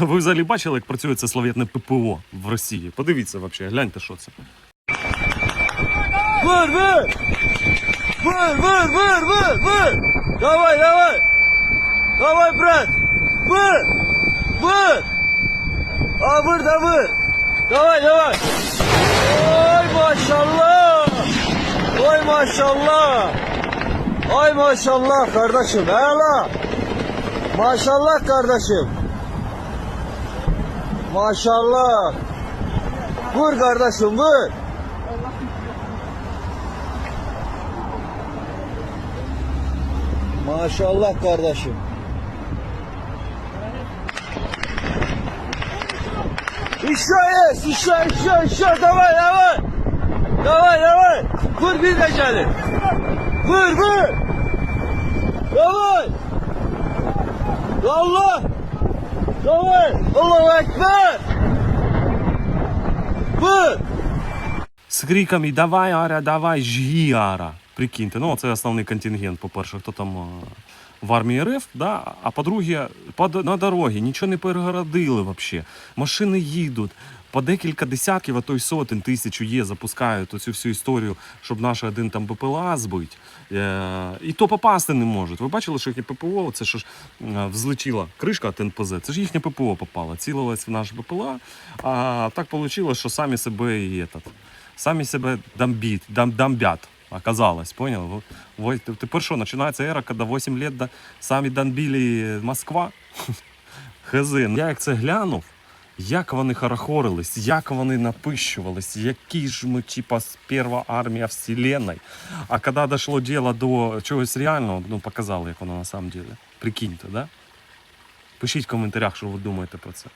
Ви взагалі бачили, як працює це слов'ятне ППО в Росії? Подивіться взагалі, гляньте, що це. Вир, вир! Вир, вир, вир, вир, вир! Давай, давай! Давай, брат! Вир! Вир! А, вир, да вир! Давай, давай! Ой, maşallah! Ой, maşallah! Ой, maşallah kardeşim, hele! Maşallah kardeşim! Maşallah! Vur kardeşim, vur! Maşallah kardeşim. Еще есть, еще, давай, давай. Давай, давай. Vur bir de gelin. Vur, vur. Давай. Allah. Давай. Allahu Ekber. Vur. З криками «Давай, Ара, давай, жги, Ара». Прикиньте, ну це основний контингент, по-перше, хто там в армії РФ, да? А по-друге, на дорогі нічого не перегородили взагалі. Машини їдуть, по декілька десятків, а то й сотень, тисячу є, запускають оцю всю історію, щоб наш один там БПЛА збити. І то попасти не можуть. Ви бачили, що їхнє ППО, це що ж взлетіла кришка від НПЗ, це ж їхнє ППО попало, цілилось в наш БПЛА, а так вийшло, що самі себе самі себе дамбят. Оказалось, понял? Тепер що, починається ера, коли 8 років самі дамбили Москва? Хз. Я як це глянув, як вони хорохорились, як вони напищувались, які ж ми, типа, перша армія вселенной. А коли дійшло діло до чогось реального, ну, показали, як воно на самом деле. Прикиньте, да? Пишіть в коментарях, що ви думаєте про це.